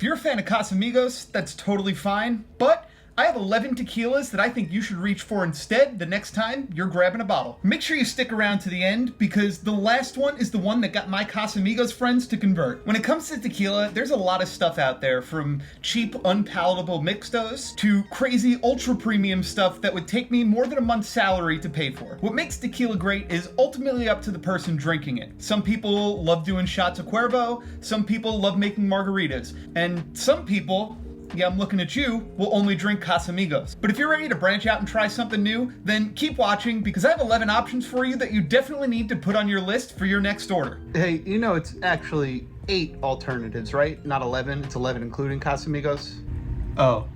you're a fan of Casamigos, that's totally fine, but I have 11 tequilas that I think you should reach for instead the next time you're grabbing a bottle. Make sure you stick around to the end because the last one is the one that got my Casamigos friends to convert. When it comes to tequila, there's a lot of stuff out there, from cheap, unpalatable mixtos to crazy, ultra premium stuff that would take me more than a month's salary to pay for. What makes tequila great is ultimately up to the person drinking it. Some people love doing shots of Cuervo, some people love making margaritas, and some people, yeah, I'm looking at you, will only drink Casamigos. But if you're ready to branch out and try something new, then keep watching because I have 11 options for you that you definitely need to put on your list for your next order. Hey, you know it's actually 8 alternatives, right? Not 11. It's 11 including Casamigos. Oh.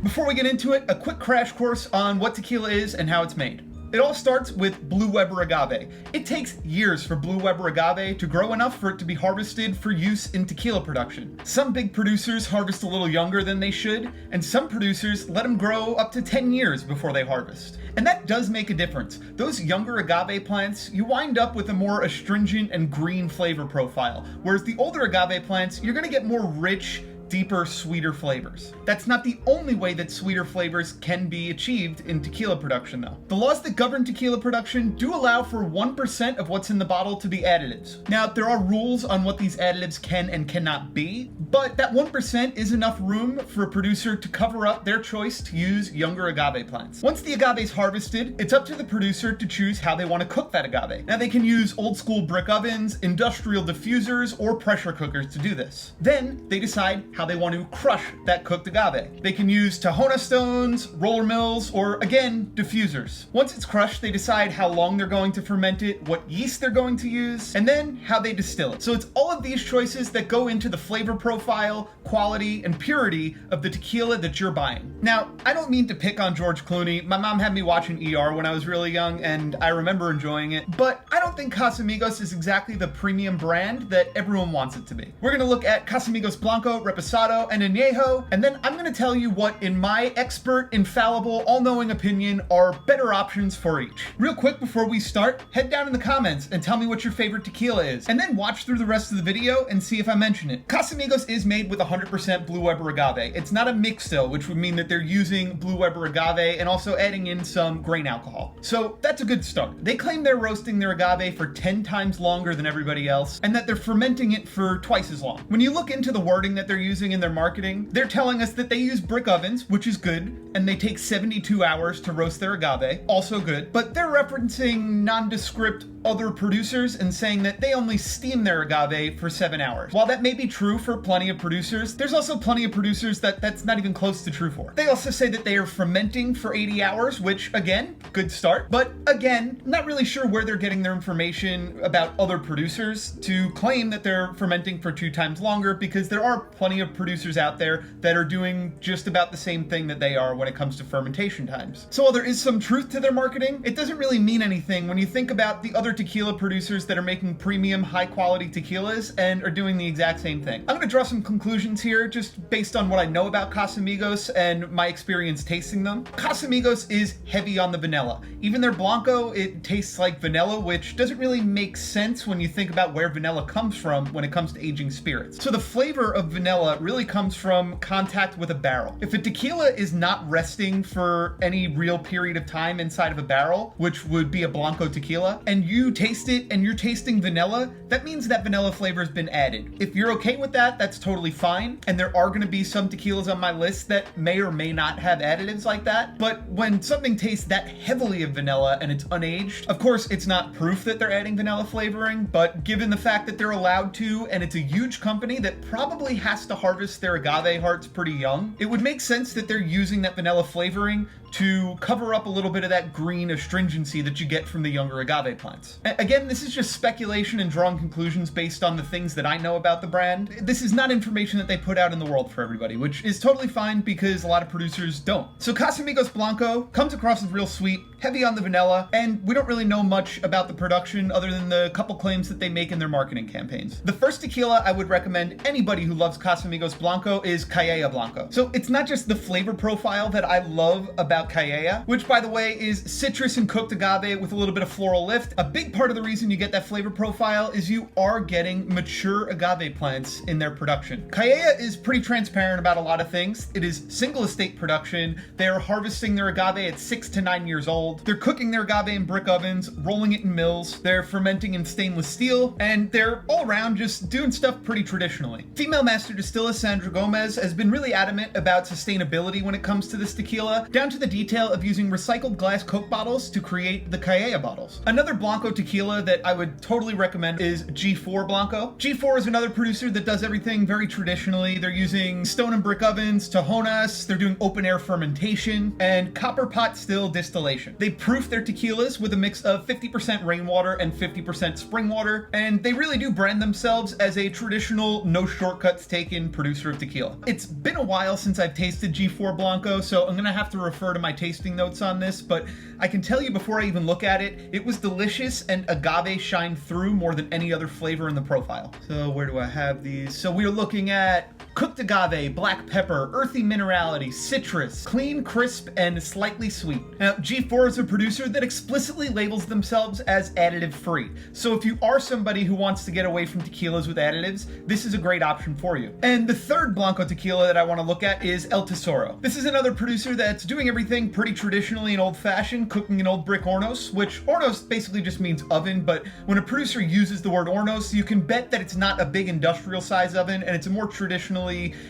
Before we get into it, a quick crash course on what tequila is and how it's made. It all starts with Blue Weber agave. It takes years for Blue Weber agave to grow enough for it to be harvested for use in tequila production. Some big producers harvest a little younger than they should, and some producers let them grow up to 10 years before they harvest. And that does make a difference. Those younger agave plants, you wind up with a more astringent and green flavor profile, whereas the older agave plants, you're gonna get more rich, deeper, sweeter flavors. That's not the only way that sweeter flavors can be achieved in tequila production though. The laws that govern tequila production do allow for 1% of what's in the bottle to be additives. Now, there are rules on what these additives can and cannot be, but that 1% is enough room for a producer to cover up their choice to use younger agave plants. Once the agave is harvested, it's up to the producer to choose how they want to cook that agave. Now, they can use old school brick ovens, industrial diffusers, or pressure cookers to do this. Then they decide how they want to crush that cooked agave. They can use Tahona stones, roller mills, or again, diffusers. Once it's crushed, they decide how long they're going to ferment it, what yeast they're going to use, and then how they distill it. So it's all of these choices that go into the flavor profile, quality, and purity of the tequila that you're buying. Now, I don't mean to pick on George Clooney. My mom had me watching ER when I was really young, and I remember enjoying it, but I don't think Casamigos is exactly the premium brand that everyone wants it to be. We're gonna look at Casamigos Blanco, Reposado, and Añejo, and then I'm going to tell you what, in my expert, infallible, all-knowing opinion, are better options for each. Real quick before we start, head down in the comments and tell me what your favorite tequila is, and then watch through the rest of the video and see if I mention it. Casamigos is made with 100% Blue Weber agave. It's not a mixto, which would mean that they're using Blue Weber agave and also adding in some grain alcohol. So that's a good start. They claim they're roasting their agave for 10 times longer than everybody else, and that they're fermenting it for twice as long. When you look into the wording that they're using in their marketing, they're telling us that they use brick ovens, which is good, and they take 72 hours to roast their agave, also good, but they're referencing nondescript other producers and saying that they only steam their agave for 7 hours. While that may be true for plenty of producers, there's also plenty of producers that's not even close to true for. They also say that they are fermenting for 80 hours, which again, good start, but again, not really sure where they're getting their information about other producers to claim that they're fermenting for 2 times longer, because there are plenty of producers out there that are doing just about the same thing that they are when it comes to fermentation times. So while there is some truth to their marketing, it doesn't really mean anything when you think about the other tequila producers that are making premium, high-quality tequilas and are doing the exact same thing. I'm going to draw some conclusions here just based on what I know about Casamigos and my experience tasting them. Casamigos is heavy on the vanilla. Even their Blanco, it tastes like vanilla, which doesn't really make sense when you think about where vanilla comes from when it comes to aging spirits. So the flavor of vanilla really comes from contact with a barrel. If a tequila is not resting for any real period of time inside of a barrel, which would be a Blanco tequila, and you taste it and you're tasting vanilla, that means that vanilla flavor has been added. If you're okay with that, that's totally fine. And there are going to be some tequilas on my list that may or may not have additives like that. But when something tastes that heavily of vanilla and it's unaged, of course, it's not proof that they're adding vanilla flavoring, but given the fact that they're allowed to, and it's a huge company that probably has to harvest their agave hearts pretty young, it would make sense that they're using that vanilla flavoring to cover up a little bit of that green astringency that you get from the younger agave plants. Again, this is just speculation and drawing conclusions based on the things that I know about the brand. This is not information that they put out in the world for everybody, which is totally fine because a lot of producers don't. So Casamigos Blanco comes across as real sweet, heavy on the vanilla, and we don't really know much about the production other than the couple claims that they make in their marketing campaigns. The first tequila I would recommend anybody who loves Casamigos Blanco is Calleja Blanco. So it's not just the flavor profile that I love about about Calleja, which by the way is citrus and cooked agave with a little bit of floral lift. A big part of the reason you get that flavor profile is you are getting mature agave plants in their production. Calleja is pretty transparent about a lot of things. It is single estate production. They're harvesting their agave at 6 to 9 years old. They're cooking their agave in brick ovens, rolling it in mills. They're fermenting in stainless steel, and they're all around just doing stuff pretty traditionally. Female master distiller Sandra Gomez has been really adamant about sustainability when it comes to this tequila, down to the detail of using recycled glass Coke bottles to create the Calleja bottles. Another Blanco tequila that I would totally recommend is G4 Blanco. G4 is another producer that does everything very traditionally. They're using stone and brick ovens, tajonas, they're doing open air fermentation, and copper pot still distillation. They proof their tequilas with a mix of 50% rainwater and 50% spring water, and they really do brand themselves as a traditional, no shortcuts taken producer of tequila. It's been a while since I've tasted G4 Blanco, so I'm gonna have to refer to my tasting notes on this, but I can tell you before I even look at it, it was delicious and agave shined through more than any other flavor in the profile. So where do I have these? So we're looking at cooked agave, black pepper, earthy minerality, citrus, clean, crisp, and slightly sweet. Now, G4 is a producer that explicitly labels themselves as additive free. So if you are somebody who wants to get away from tequilas with additives, this is a great option for you. And the third Blanco tequila that I want to look at is El Tesoro. This is another producer that's doing everything pretty traditionally and old-fashioned, cooking in old brick hornos, which hornos basically just means oven, but when a producer uses the word hornos, you can bet that it's not a big industrial size oven, and it's a more traditional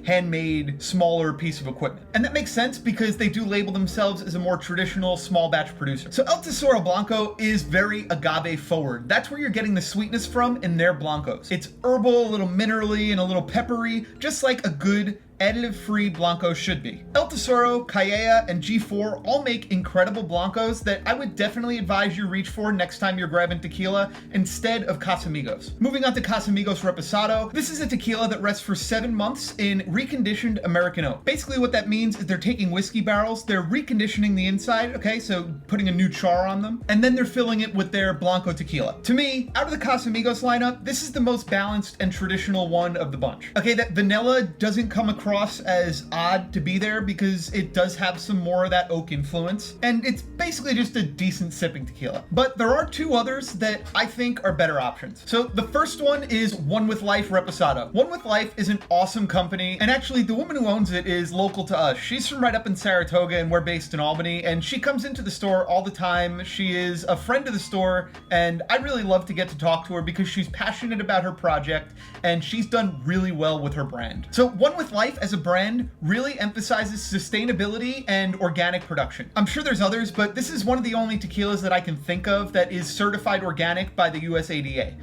handmade, smaller piece of equipment. And that makes sense because they do label themselves as a more traditional small batch producer. So El Tesoro Blanco is very agave forward. That's where you're getting the sweetness from in their Blancos. It's herbal, a little minerally, and a little peppery, just like a good additive-free Blanco should be. El Tesoro, Calleja, and G4 all make incredible Blancos that I would definitely advise you reach for next time you're grabbing tequila instead of Casamigos. Moving on to Casamigos Reposado, this is a tequila that rests for 7 months in reconditioned American oak. Basically what that means is they're taking whiskey barrels, they're reconditioning the inside, okay, so putting a new char on them, and then they're filling it with their Blanco tequila. To me, out of the Casamigos lineup, this is the most balanced and traditional one of the bunch. Okay, that vanilla doesn't come across as odd to be there because it does have some more of that oak influence, and it's basically just a decent sipping tequila. But there are two others that I think are better options. So the first one is One With Life Reposado. One With Life is an awesome company, and actually the woman who owns it is local to us. She's from right up in Saratoga, and we're based in Albany, and she comes into the store all the time. She is a friend of the store, and I really love to get to talk to her because she's passionate about her project, and she's done really well with her brand. So One With Life as a brand really emphasizes sustainability and organic production. I'm sure there's others, but this is one of the only tequilas that I can think of that is certified organic by the USADA.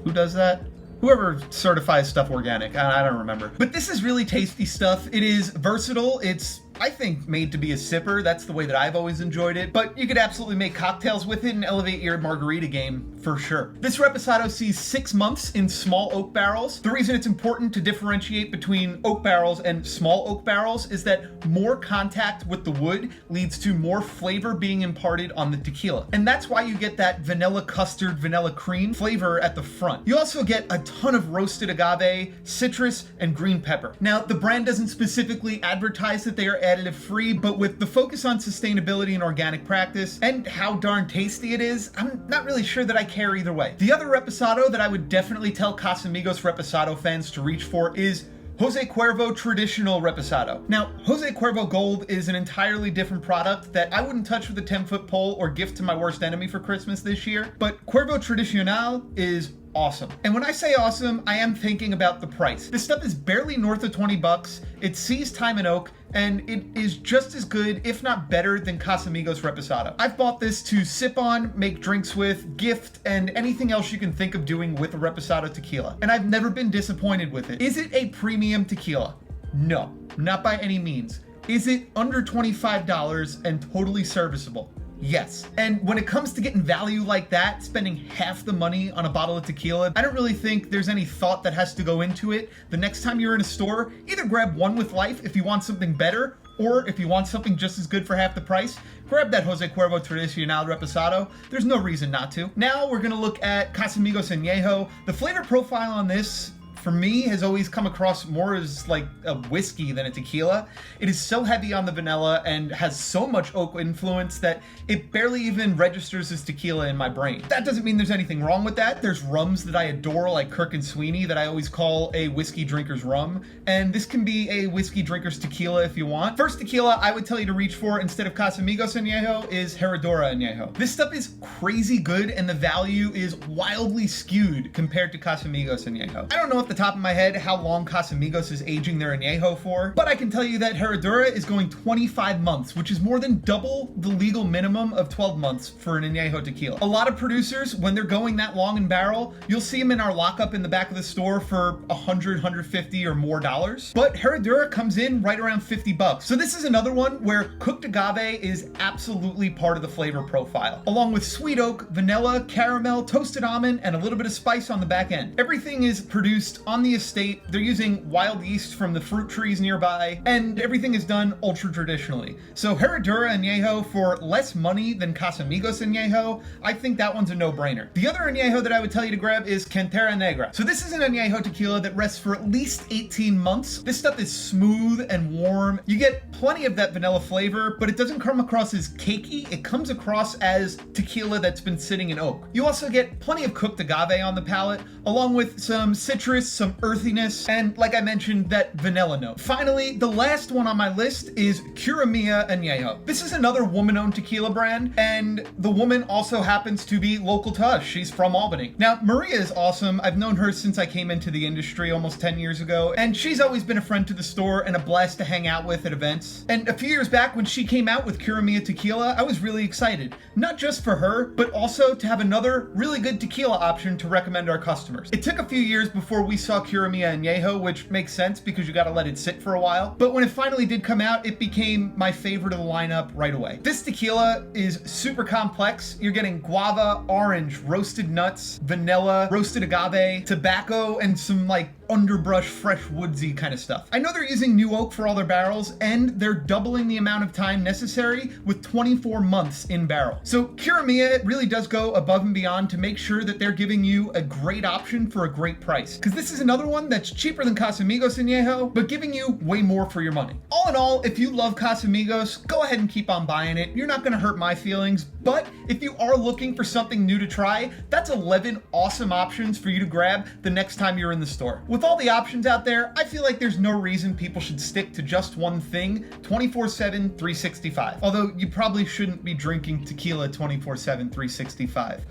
Who does that? Whoever certifies stuff organic, I don't remember. But this is really tasty stuff. It is versatile. It's, I think, made to be a sipper. That's the way that I've always enjoyed it. But you could absolutely make cocktails with it and elevate your margarita game for sure. This Reposado sees 6 months in small oak barrels. The reason it's important to differentiate between oak barrels and small oak barrels is that more contact with the wood leads to more flavor being imparted on the tequila. And that's why you get that vanilla custard, vanilla cream flavor at the front. You also get a ton of roasted agave, citrus, and green pepper. Now, the brand doesn't specifically advertise that they are additive free, but with the focus on sustainability and organic practice and how darn tasty it is, I'm not really sure that I care either way. The other Reposado that I would definitely tell Casamigos Reposado fans to reach for is Jose Cuervo Traditional Reposado. Now, Jose Cuervo Gold is an entirely different product that I wouldn't touch with a 10-foot pole or gift to my worst enemy for Christmas this year, but Cuervo Tradicional is awesome. And when I say awesome, I am thinking about the price. This stuff is barely north of 20 bucks. It sees time in oak, and it is just as good, if not better, than Casamigos Reposado. I've bought this to sip on, make drinks with, gift, and anything else you can think of doing with a Reposado tequila. And I've never been disappointed with it. Is it a premium tequila? No, not by any means. Is it under $25 and totally serviceable? Yes. And when it comes to getting value like that, spending half the money on a bottle of tequila, I don't really think there's any thought that has to go into it. The next time you're in a store, either grab One With Life if you want something better, or if you want something just as good for half the price, grab that Jose Cuervo Tradicional Reposado. There's no reason not to. Now we're gonna look at Casamigos Añejo. The flavor profile on this, for me has always come across more as like a whiskey than a tequila. It is so heavy on the vanilla and has so much oak influence that it barely even registers as tequila in my brain. That doesn't mean there's anything wrong with that. There's rums that I adore, like Kirk and Sweeney, that I always call a whiskey drinker's rum, and this can be a whiskey drinker's tequila if you want. First tequila I would tell you to reach for instead of Casamigos Añejo is Herradura Añejo. This stuff is crazy good and the value is wildly skewed compared to Casamigos Añejo. I don't know off the top of my head how long Casamigos is aging their Añejo for, but I can tell you that Herradura is going 25 months, which is more than double the legal minimum of 12 months for an Añejo tequila. A lot of producers, when they're going that long in barrel, you'll see them in our lockup in the back of the store for $100, $150 or more dollars. But Herradura comes in right around $50. So this is another one where cooked agave is absolutely part of the flavor profile, along with sweet oak, vanilla, caramel, toasted almond, and a little bit of spice on the back end. Everything is produced on the estate. They're using wild yeast from the fruit trees nearby, and everything is done ultra traditionally. So Herradura Añejo for less money than Casamigos Añejo, I think that one's a no-brainer. The other Añejo that I would tell you to grab is Cantera Negra. So this is an Añejo tequila that rests for at least 18 months. This stuff is smooth and warm. You get plenty of that vanilla flavor, but it doesn't come across as cakey. It comes across as tequila that's been sitting in oak. You also get plenty of cooked agave on the palate, along with some citrus, some earthiness, and like I mentioned, that vanilla note. Finally, the last one on my list is Curamia Añejo. This is another woman-owned tequila brand, and the woman also happens to be local to us. She's from Albany. Now, Maria is awesome. I've known her since I came into the industry almost 10 years ago, and she's always been a friend to the store and a blast to hang out with at events. And a few years back when she came out with Curamia Tequila, I was really excited. Not just for her, but also to have another really good tequila option to recommend our customers. It took a few years before we saw Curamia Añejo, which makes sense because you gotta let it sit for a while. But when it finally did come out, it became my favorite of the lineup right away. This tequila is super complex. You're getting guava, orange, roasted nuts, vanilla, roasted agave, tobacco, and some like underbrush, fresh woodsy kind of stuff. I know they're using new oak for all their barrels, and they're doubling the amount of time necessary with 24 months in barrel. So Curamia really does go above and beyond to make sure that they're giving you a great option for a great price. Because this is another one that's cheaper than Casamigos Añejo, but giving you way more for your money. All in all, if you love Casamigos, go ahead and keep on buying it. You're not gonna hurt my feelings, but if you are looking for something new to try, that's 11 awesome options for you to grab the next time you're in the store. With all the options out there, I feel like there's no reason people should stick to just one thing 24/7, 365. Although you probably shouldn't be drinking tequila 24/7, 365.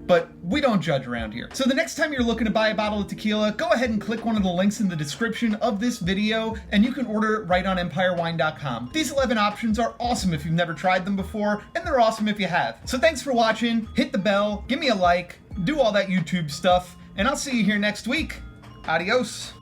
But we don't judge around here. So the next time you're looking to buy a bottle of tequila, go ahead and click one of the links in the description of this video, and you can order it right on EmpireWine.com. These 11 options are awesome if you've never tried them before, and they're awesome if you have. So thanks for watching, hit the bell, give me a like, do all that YouTube stuff, and I'll see you here next week. Adios.